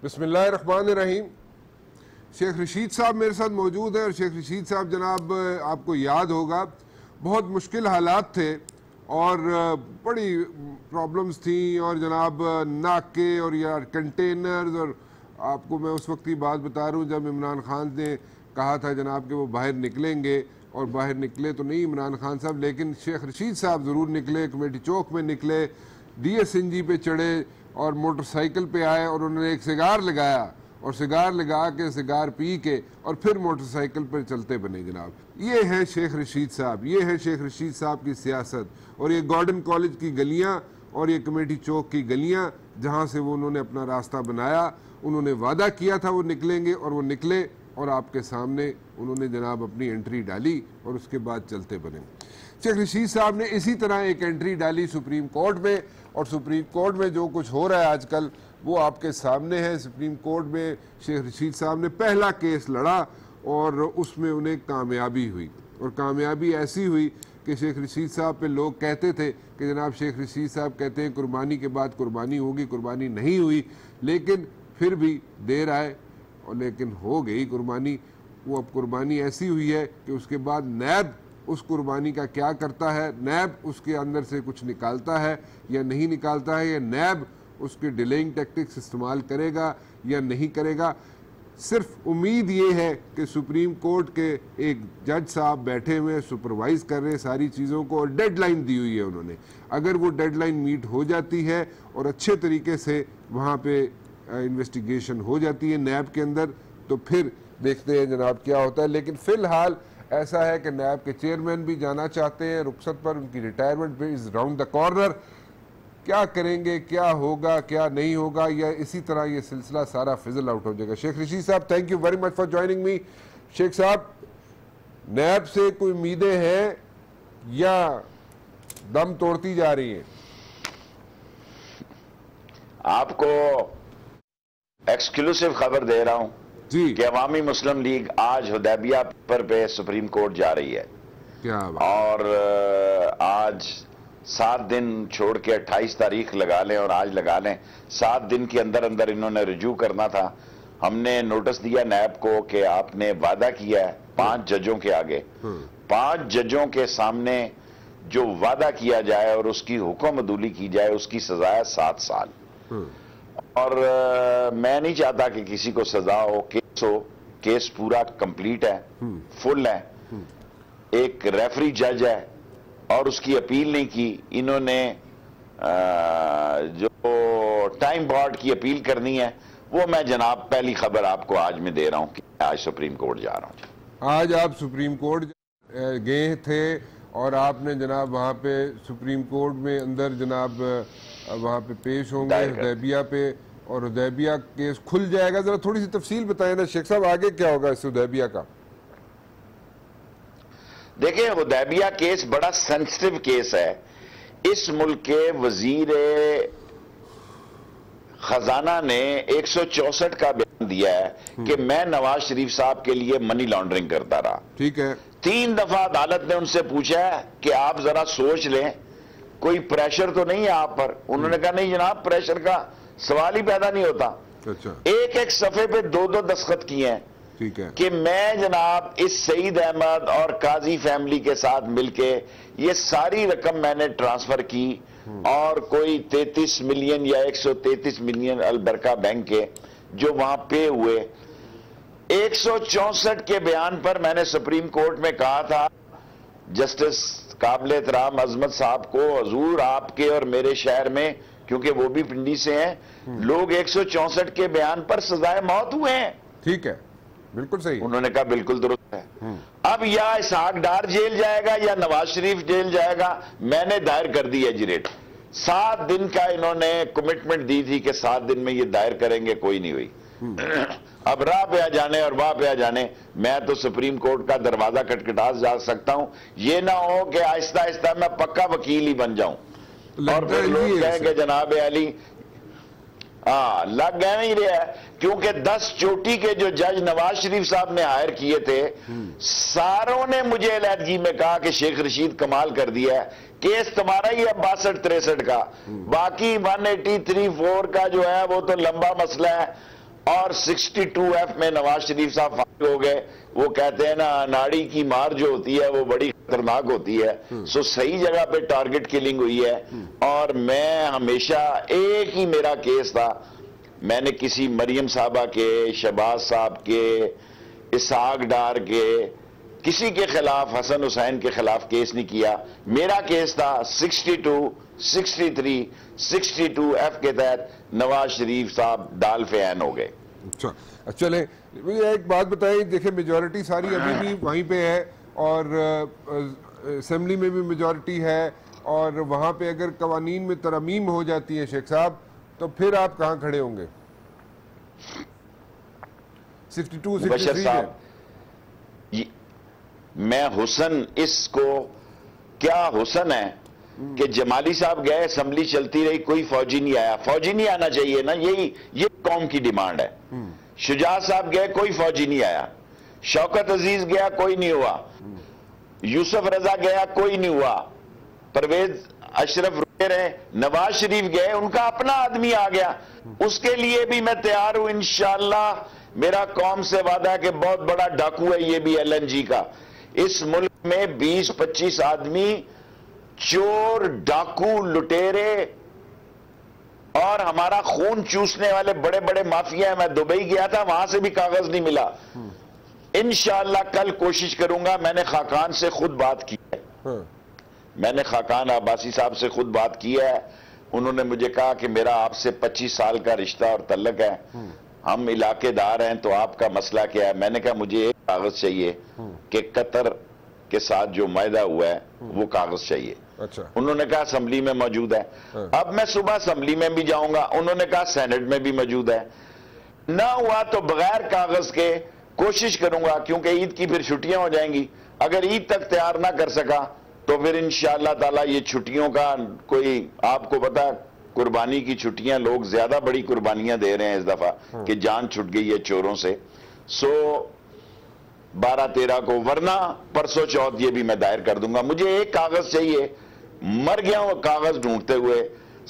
बिस्मिल्लाहिर्रहमानिर्रहीम। शेख रशीद साहब मेरे साथ मौजूद हैं और शेख रशीद साहब जनाब आपको याद होगा बहुत मुश्किल हालात थे और बड़ी प्रॉब्लम्स थी और जनाब नाके और यार कंटेनर्स और आपको मैं उस वक्त की बात बता रहा हूँ जब इमरान खान ने कहा था जनाब कि वो बाहर निकलेंगे और बाहर निकले तो नहीं इमरान खान साहब, लेकिन शेख रशीद साहब ज़रूर निकले, कमेटी चौक में निकले, DSNG पे चढ़े और मोटरसाइकिल पे आए और उन्होंने एक सिगार लगाया और सिगार लगा के सिगार पी के और फिर मोटरसाइकिल पर चलते बने जनाब। ये है शेख रशीद साहब, ये है शेख रशीद साहब की सियासत। और ये गॉर्डन कॉलेज की गलियां और ये कमेटी चौक की गलियां जहां से वो उन्होंने अपना रास्ता बनाया, उन्होंने वादा किया था वो निकलेंगे और वो निकले और आपके सामने उन्होंने जनाब अपनी एंट्री डाली और उसके बाद चलते बने। शेख रशीद साहब ने इसी तरह एक एंट्री डाली सुप्रीम कोर्ट में और सुप्रीम कोर्ट में जो कुछ हो रहा है आजकल वो आपके सामने है। सुप्रीम कोर्ट में शेख रशीद साहब ने पहला केस लड़ा और उसमें उन्हें कामयाबी हुई और कामयाबी ऐसी हुई कि शेख रशीद साहब पे लोग कहते थे कि जनाब शेख रशीद साहब कहते हैं कुर्बानी के बाद कुर्बानी होगी, कुर्बानी नहीं हुई, लेकिन फिर भी देर आए और लेकिन हो गई कुर्बानी। वो अब कुर्बानी ऐसी हुई है कि उसके बाद नैब उस कुर्बानी का क्या करता है, नैब उसके अंदर से कुछ निकालता है या नहीं निकालता है, या नैब उसके डिलेइंग टैक्टिक्स इस्तेमाल करेगा या नहीं करेगा। सिर्फ उम्मीद ये है कि सुप्रीम कोर्ट के एक जज साहब बैठे हुए सुपरवाइज कर रहे हैं सारी चीज़ों को और डेडलाइन दी हुई है उन्होंने। अगर वो डेडलाइन मीट हो जाती है और अच्छे तरीके से वहाँ पे इन्वेस्टिगेशन हो जाती है नैब के अंदर तो फिर देखते हैं जनाब क्या होता है। लेकिन फ़िलहाल ऐसा है कि नैब के चेयरमैन भी जाना चाहते हैं रुखसत पर, उनकी रिटायरमेंट पे इज़ राउंड द कॉर्नर। क्या करेंगे, क्या होगा, क्या नहीं होगा, या इसी तरह ये सिलसिला सारा फिजल आउट हो जाएगा। शेख रशीद साहब thank you very much for joining me. Sheikh साहब, नैब से कोई उम्मीदें हैं या दम तोड़ती जा रही हैं? आपको एक्सक्लूसिव खबर दे रहा हूं जी कि अवामी मुस्लिम लीग आज हुदैबिया पर पे सुप्रीम कोर्ट जा रही है। क्या बात? और आज 7 दिन छोड़ के 28 तारीख लगा लें और आज लगा लें, 7 दिन के अंदर अंदर इन्होंने रिज्यू करना था। हमने नोटिस दिया नैब को कि आपने वादा किया है 5 जजों के आगे, 5 जजों के सामने जो वादा किया जाए और उसकी हुक्म अदूली की जाए उसकी सजा है 7 साल। और मैं नहीं चाहता कि किसी को सजा हो, केस पूरा कंप्लीट है, फुल है। एक रेफरी जज है और उसकी अपील नहीं की इन्होंने। जो टाइम बार्ड की अपील करनी है वो मैं जनाब पहली खबर आपको आज मैं दे रहा हूं कि आज सुप्रीम कोर्ट जा रहा हूं। आज आप सुप्रीम कोर्ट गए थे और आपने जनाब वहाँ पे सुप्रीम कोर्ट में अंदर जनाब वहाँ पे पेश होंगे हुदैबिया पे और हुदैबिया केस खुल जाएगा। जरा थोड़ी सी तफसील बताएं ना शेख साहब, आगे क्या होगा इस हुदैबिया का? देखिए, हुदैबिया केस बड़ा सेंसिटिव केस है। इस मुल्क के वजीर खजाना ने 164 का बयान दिया है कि मैं नवाज शरीफ साहब के लिए मनी लॉन्ड्रिंग करता रहा। ठीक है। 3 दफा अदालत ने उनसे पूछा है कि आप जरा सोच लें, कोई प्रेशर तो नहीं है आप पर। उन्होंने कहा नहीं जनाब, प्रेशर का सवाल ही पैदा नहीं होता। अच्छा। एक सफे पे 2 दस्तखत किए हैं। ठीक है कि मैं जनाब इस सईद अहमद और काजी फैमिली के साथ मिलके ये सारी रकम मैंने ट्रांसफर की और कोई 33 मिलियन या 133 मिलियन अलबरका बैंक के जो वहां पे हुए। 164 के बयान पर मैंने सुप्रीम कोर्ट में कहा था जस्टिस काबिल एहतराम अजमत साहब को, हजूर आपके और मेरे शहर में, क्योंकि वो भी पिंडी से हैं, लोग 164 के बयान पर सजाए मौत हुए हैं। ठीक है, बिल्कुल सही। उन्होंने कहा बिल्कुल दुरुस्त है। अब या इसहाक डार जेल जाएगा या नवाज शरीफ जेल जाएगा। मैंने दायर कर दी एजिरेट। 7 दिन का इन्होंने कमिटमेंट दी थी कि 7 दिन में ये दायर करेंगे, कोई नहीं हुई। अब राह पे आ जाने और वाह पे आ जाने। मैं तो सुप्रीम कोर्ट का दरवाजा खटखटा जा सकता हूं। ये ना हो कि आहिस्ता आहिस्ता मैं पक्का वकील ही बन जाऊं और फिर लोग कहेंगे जनाब अली लग गए नहीं रहा है। क्योंकि 10 चोटी के जो जज नवाज शरीफ साहब ने हायर किए थे, सारों ने मुझे अलहदगी में कहा कि शेख रशीद कमाल कर दिया है, केस तुम्हारा ही है 62-63 का, बाकी 183-4 का जो है वो तो लंबा मसला है। और 62F में नवाज शरीफ साहब फारिग हो गए। वो कहते हैं ना, नाड़ी की मार जो होती है वो बड़ी खतरनाक होती है। सो सही जगह पे टारगेट किलिंग हुई है। और मैं हमेशा, एक ही मेरा केस था, मैंने किसी मरियम साहबा के, शहबाज साहब के, इसहाक डार के, किसी के खिलाफ, हसन हुसैन के खिलाफ केस नहीं किया। मेरा केस था 62, 63, 62F के तहत नवाज शरीफ साहब डाल फैन हो गए। अच्छा, चले मुझे एक बात बताइए, देखिए मेजॉरिटी सारी अभी भी वहीं पे है और असेंबली में भी मेजॉरिटी है, और वहाँ पे अगर कवानीन में तरमीम हो जाती है शेख साहब, तो फिर आप कहाँ खड़े होंगे? 62, 63 मैं हुसन, इसको क्या हुसन है कि जमाली साहब गए, असेंबली चलती रही, कोई फौजी नहीं आया। फौजी नहीं आना चाहिए ना, ये कौम की डिमांड है। शुजा साहब गए, कोई फौजी नहीं आया। शौकत अजीज गया, कोई नहीं हुआ। यूसुफ रजा गया, कोई नहीं हुआ। परवेज अशरफ रुके रहे। नवाज शरीफ गए, उनका अपना आदमी आ गया। उसके लिए भी मैं तैयार हूं इंशाअल्लाह। मेरा कौम से वादा है कि बहुत बड़ा डाकू है ये भी LNG का। इस मुल्क में 20-25 आदमी चोर, डाकू, लुटेरे और हमारा खून चूसने वाले बड़े बड़े माफिया हैं। मैं दुबई गया था, वहां से भी कागज नहीं मिला। इंशाअल्लाह कल कोशिश करूंगा। मैंने खाकान से खुद बात की है, मैंने खाकान अब्बासी साहब से खुद बात की है। उन्होंने मुझे कहा कि मेरा आपसे 25 साल का रिश्ता और तल्लक है, हम इलाकेदार हैं, तो आपका मसला क्या है? मैंने कहा मुझे एक कागज चाहिए कि कतर के साथ जो मायदा हुआ है वो कागज चाहिए। अच्छा। उन्होंने कहा असेंबली में मौजूद है। अब मैं सुबह असेंबली में भी जाऊंगा, उन्होंने कहा सेनेट में भी मौजूद है। ना हुआ तो बगैर कागज के कोशिश करूंगा, क्योंकि ईद की फिर छुट्टियां हो जाएंगी। अगर ईद तक तैयार ना कर सका तो फिर इंशाअल्लाह ताला ये छुट्टियों का कोई, आपको पता कुर्बानी की छुट्टियां, लोग ज्यादा बड़ी कुर्बानियां दे रहे हैं इस दफा कि जान छुट गई है चोरों से। सो 12-13 को, वरना परसों चौथ ये भी मैं दायर कर दूंगा। मुझे एक कागज चाहिए, मर गया हूं कागज ढूंढते हुए।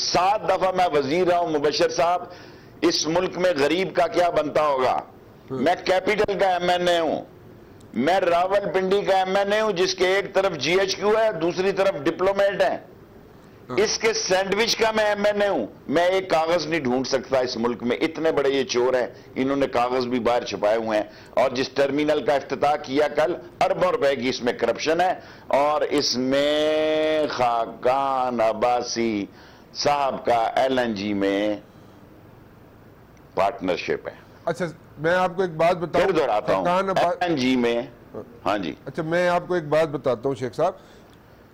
7 दफा मैं वजीर रहा हूं। मुबशर साहब, इस मुल्क में गरीब का क्या बनता होगा? मैं कैपिटल का MNA हूं, मैं रावलपिंडी का MNA हूं, जिसके एक तरफ GHQ है, दूसरी तरफ डिप्लोमेट है। इसके सैंडविच का मैं MNA हूं। मैं एक कागज नहीं ढूंढ सकता इस मुल्क में, इतने बड़े ये चोर हैं। इन्होंने कागज भी बाहर छुपाए हुए हैं। और जिस टर्मिनल का इफ्तिताह किया कल, अरबों रुपए की इसमें करप्शन है, और इसमें खाकान अब्बासी साहब का LNG में पार्टनरशिप है। अच्छा, मैं आपको एक बात बताऊं, फिर दोहराता हूं, LNG में। हाँ जी। अच्छा, मैं आपको एक बात बताता हूं शेख साहब,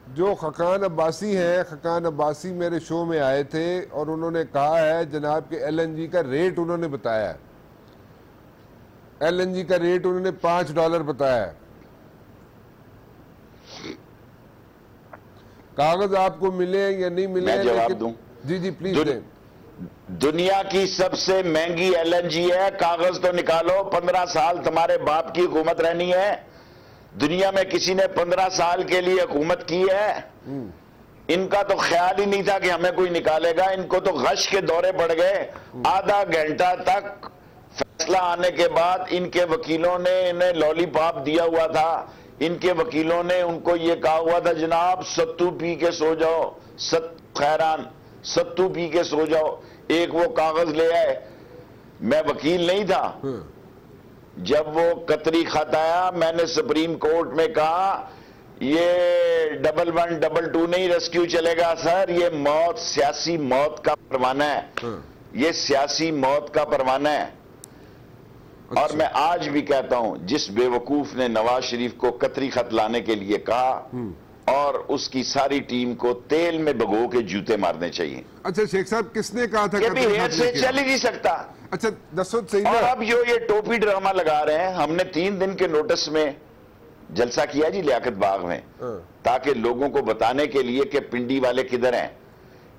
जो खकान अब्बासी हैं, खकान अब्बासी मेरे शो में आए थे और उन्होंने कहा है जनाब के LNG का रेट उन्होंने बताया है, LNG का रेट उन्होंने $5 बताया है। कागज आपको मिले या नहीं मिले? मैं जवाब दूं? जी जी प्लीज दें। दुनिया की सबसे महंगी LNG है, कागज तो निकालो। 15 साल तुम्हारे बाप की हुकूमत रहनी है। दुनिया में किसी ने 15 साल के लिए हुकूमत की है? इनका तो ख्याल ही नहीं था कि हमें कोई निकालेगा। इनको तो गश के दौरे पड़ गए। आधा घंटा तक फैसला आने के बाद इनके वकीलों ने इन्हें लॉलीपॉप दिया हुआ था। इनके वकीलों ने उनको ये कहा हुआ था, जनाब सत्तू पी के सो जाओ, खैरान सत्तू पी के सो जाओ। एक वो कागज ले आए, मैं वकील नहीं था। जब वो कतरी खत आया, मैंने सुप्रीम कोर्ट में कहा ये 1122 नहीं रेस्क्यू चलेगा सर, ये मौत, सियासी मौत का परवाना है। ये सियासी मौत का परवाना है। अच्छा। और मैं आज भी कहता हूं, जिस बेवकूफ ने नवाज शरीफ को कतरी खत लाने के लिए कहा, और उसकी सारी टीम को तेल में भगो के जूते मारने चाहिए। अच्छा शेख साहब, किसने कहा था? हेयर से चल ही नहीं सकता। अच्छा दसो सही। और अब जो ये टोपी ड्रामा लगा रहे हैं, हमने 3 दिन के नोटिस में जलसा किया जी लियाकत बाग में, ताकि लोगों को बताने के लिए कि पिंडी वाले किधर हैं।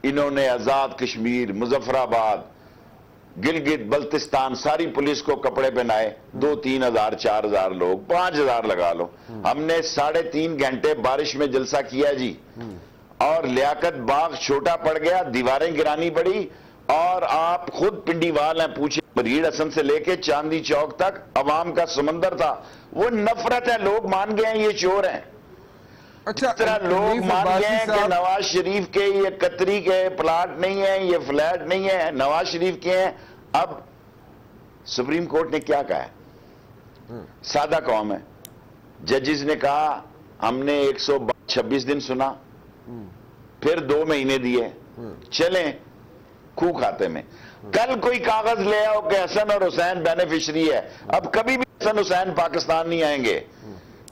इन्होंने आजाद कश्मीर, मुजफ्फराबाद, गिलगित बल्तिस्तान सारी पुलिस को कपड़े पहनाए। 2-3 हजार 4 हजार लोग, 5 हजार लगा लो। हमने 3.5 घंटे बारिश में जलसा किया जी, और लियाकत बाग छोटा पड़ गया, दीवारें गिरानी पड़ी। और आप खुद पिंडीवाल हैं, पूछे बरीड हसन से लेके चांदी चौक तक अवाम का समंदर था। वो नफरत है, लोग मान गए हैं ये चोर हैं। अच्छा, इस तरह लोग मान गए हैं कि नवाज शरीफ के ये कतरी के प्लाट नहीं है, ये फ्लैट नहीं है, नवाज शरीफ के हैं। अब सुप्रीम कोर्ट ने क्या कहा है? सादा कौम है, जजेस ने कहा हमने 126 दिन सुना, फिर 2 महीने दिए, चलें खूह खाते में। कल कोई कागज ले आओ कि हसन और हुसैन बेनिफिशरी है, अब कभी भी हसन हुसैन पाकिस्तान नहीं आएंगे।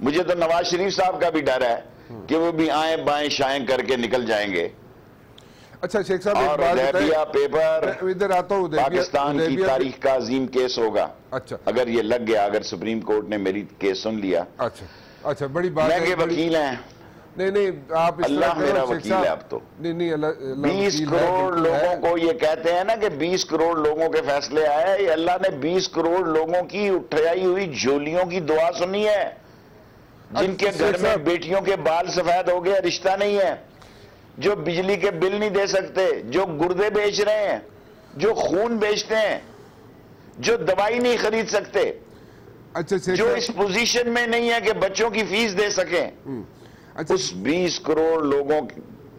मुझे तो नवाज शरीफ साहब का भी डर है कि वो भी आए बाएं शाएं करके निकल जाएंगे। अच्छा शेख साहब, और उदैबिया पेपर इधर आता हूँ, पाकिस्तान की तारीख का अजीम केस होगा। अच्छा, अगर ये लग गया, अगर सुप्रीम कोर्ट ने मेरी केस सुन लिया। अच्छा, बड़ी बात है। वकील हैं, नहीं आप अल्लाह मेरा वकील है। अब तो नहीं 20 करोड़ लोगों को, ये कहते हैं ना कि 20 करोड़ लोगों के फैसले आए, अल्लाह ने 20 करोड़ लोगों की उठाई हुई झोलियों की दुआ सुनी है, जिनके घर में बेटियों के बाल सफेद हो गए, रिश्ता नहीं है, जो बिजली के बिल नहीं दे सकते, जो गुर्दे बेच रहे हैं, जो खून बेचते हैं, जो दवाई नहीं खरीद सकते, अच्छा, जो इस पोजीशन में नहीं है कि बच्चों की फीस दे सकें। अच्छा, उस 20 करोड़ लोगों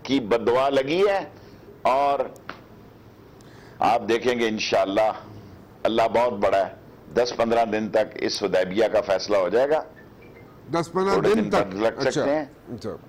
की बददुआ लगी है। और आप देखेंगे इंशाअल्लाह, अल्लाह बहुत बड़ा है, 10-15 दिन तक इस हुदैबिया का फैसला हो जाएगा। 10-15 दिन तक लग सकते हैं।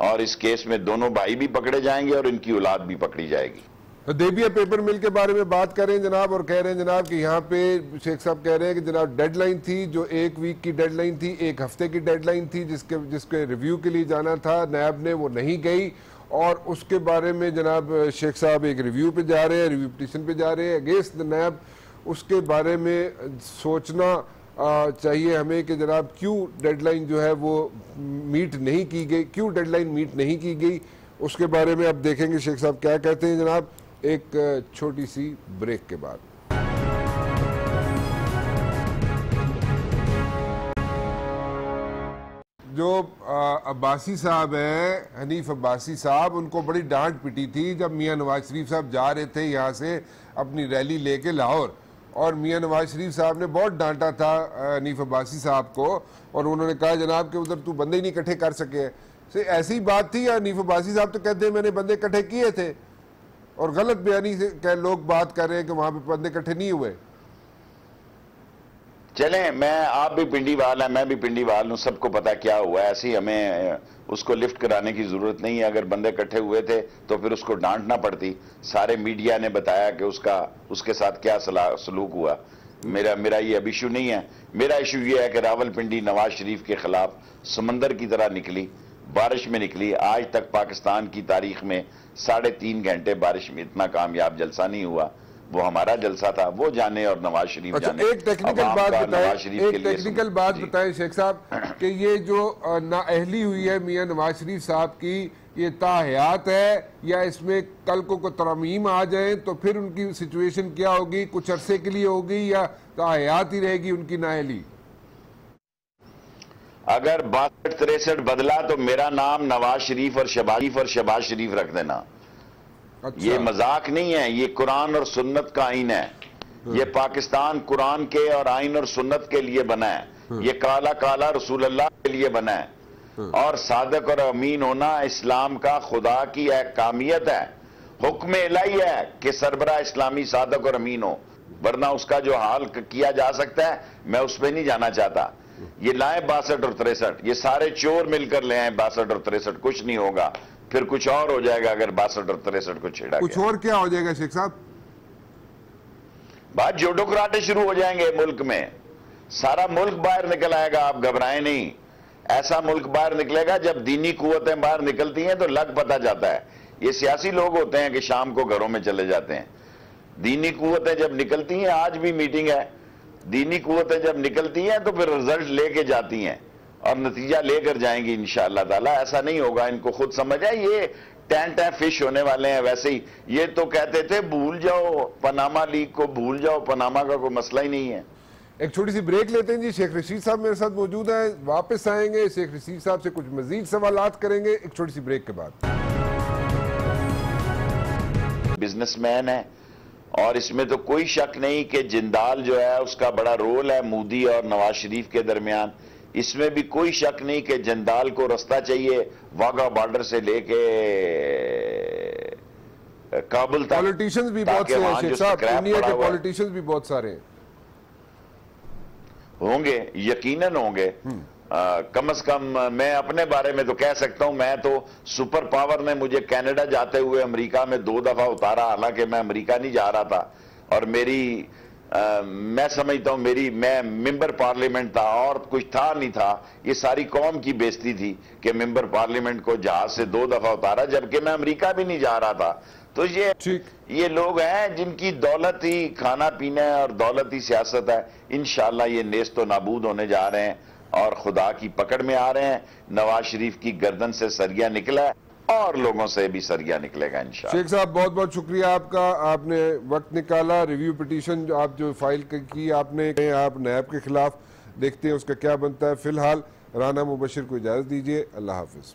और इस केस में दोनों भाई भी पकड़े जाएंगे और इनकी औलाद भी पकड़ी जाएगी। हुदैबिया पेपर मिल के बारे में बात करें जनाब, और कह रहे हैं जनाब कि यहाँ पे शेख साहब कह रहे हैं कि जनाब डेडलाइन थी, जो 1 वीक की डेडलाइन थी, 1 हफ्ते की डेडलाइन थी, जिसके रिव्यू के लिए जाना था नैब ने, वो नहीं गई। और उसके बारे में जनाब शेख साहब एक रिव्यू पे जा रहे हैं, रिव्यू पिटीशन पे जा रहे हैं अगेंस्ट द नैब। उसके बारे में सोचना चाहिए हमें कि जनाब क्यों डेडलाइन जो है वो मीट नहीं की गई, क्यों डेडलाइन मीट नहीं की गई, उसके बारे में अब देखेंगे शेख साहब क्या कहते हैं जनाब, एक छोटी सी ब्रेक के बाद। जो अब्बासी साहब हैं, हनीफ अब्बासी साहब, उनको बड़ी डांट पिटी थी जब मियां नवाज शरीफ साहब जा रहे थे यहाँ से अपनी रैली लेके लाहौर, और मियां नवाज शरीफ साहब ने बहुत डांटा था हनीफ अब्बासी साहब को, और उन्होंने कहा जनाब कि उधर तू बंदे ही नहीं इकट्ठे कर सके। से ऐसी बात थी या हनीफ अब्बासी साहब तो कहते हैं मैंने बंदे इकट्ठे किए थे, और गलत बयानी से लोग बात कर रहे हैं कि वहां पे बंदे इकट्ठे नहीं हुए। चलें, मैं आप भी पिंडीवाल हैं, मैं भी पिंडीवाल हूं, सबको पता क्या हुआ है। ऐसी हमें उसको लिफ्ट कराने की जरूरत नहीं है। अगर बंदे इकट्ठे हुए थे तो फिर उसको डांटना पड़ती। सारे मीडिया ने बताया कि उसके साथ क्या सलूक हुआ। मेरा ये अब इशू नहीं है। मेरा इशू ये है कि रावलपिंडी नवाज शरीफ के खिलाफ समंदर की तरह निकली, बारिश में निकली। आज तक पाकिस्तान की तारीख में 3.5 घंटे बारिश में इतना कामयाब जलसा नहीं हुआ। वो हमारा जलसा था, वो जाने और नवाज शरीफ जाने। एक टेक्निकल बात बताएं शेख साहब कि ये जो नाअहली हुई है मियां नवाज शरीफ साहब की, ये ताहयात है या इसमें कल को तरमीम आ जाए तो फिर उनकी सिचुएशन क्या होगी? कुछ अरसे के लिए होगी या ताहयात ही रहेगी उनकी नाअहली? अगर 62-63 बदला तो मेरा नाम नवाज शरीफ और शहबाज शरीफ रख देना। अच्छा। ये मजाक नहीं है, ये कुरान और सुन्नत का आइन है। ये पाकिस्तान कुरान के और आइन और सुन्नत के लिए बना है। ये काला काला रसूल अल्लाह के लिए बना है। और सादक और अमीन होना इस्लाम का खुदा की कामियत है। हुक्म इलाही है कि सरबरा इस्लामी सादक और अमीन हो, वरना उसका जो हाल किया जा सकता है मैं उस पर नहीं जाना चाहता। ये लाए 62 और 63, ये सारे चोर मिलकर ले आए 62 और 63, कुछ नहीं होगा। फिर कुछ और हो जाएगा अगर 62 और 63 को छेड़ा। कुछ और क्या हो जाएगा शेख साहब? बात जोडो कराटे शुरू हो जाएंगे मुल्क में। सारा मुल्क बाहर निकल आएगा, आप घबराएं नहीं। ऐसा मुल्क बाहर निकलेगा जब दीनी कुव्वतें बाहर निकलती हैं तो लग पता जाता है। ये सियासी लोग होते हैं कि शाम को घरों में चले जाते हैं। दीनी कुव्वतें जब निकलती हैं, आज भी मीटिंग है, दीनी कुव्वतें जब निकलती हैं तो फिर रिजल्ट लेके जाती हैं और नतीजा लेकर जाएंगी इंशाअल्लाह ताला। ऐसा नहीं होगा, इनको खुद समझ है। ये टैन फिश होने वाले हैं। वैसे ही ये तो कहते थे भूल जाओ पनामा लीग को, भूल जाओ, पनामा का कोई मसला ही नहीं है। एक छोटी सी ब्रेक लेते हैं जी। शेख रशीद साहब मेरे साथ मौजूद है, वापस आएंगे, शेख रशीद साहब से कुछ मजीद सवालात करेंगे एक छोटी सी ब्रेक के बाद। बिजनेसमैन है और इसमें तो कोई शक नहीं कि जिंदाल जो है उसका बड़ा रोल है मोदी और नवाज शरीफ के दरमियान। इसमें भी कोई शक नहीं कि जिंदाल को रास्ता चाहिए वाघा बॉर्डर से लेके काबुल तक। पॉलिटिशियंस भी बहुत से हैं शेख साहब, इंडिया के पॉलिटिशियंस भी बहुत सारे हैं। होंगे, यकीनन होंगे। कम से कम मैं अपने बारे में तो कह सकता हूं, मैं तो सुपर पावर ने मुझे कनाडा जाते हुए अमेरिका में 2 दफा उतारा, हालांकि मैं अमेरिका नहीं जा रहा था। और मैं समझता हूं मैं मेंबर पार्लियामेंट था और कुछ था नहीं था। ये सारी कौम की बेइज्जती थी कि मेंबर पार्लियामेंट को जहाज से 2 दफा उतारा, जबकि मैं अमेरिका भी नहीं जा रहा था। तो ये लोग हैं जिनकी दौलत ही खाना पीना है और दौलत ही सियासत है। इंशाल्लाह ये नेस्त तो नाबूद होने जा रहे हैं और खुदा की पकड़ में आ रहे हैं। नवाज शरीफ की गर्दन से सरिया निकला है और लोगों से भी सरिया निकलेगा इंशाल्लाह। शेख साहब बहुत बहुत शुक्रिया आपका, आपने वक्त निकाला। रिव्यू पिटीशन आप जो फाइल की आपने, आप नैब के खिलाफ, देखते हैं उसका क्या बनता है। फिलहाल राना मुबशिर को इजाजत दीजिए। अल्लाह हाफिज।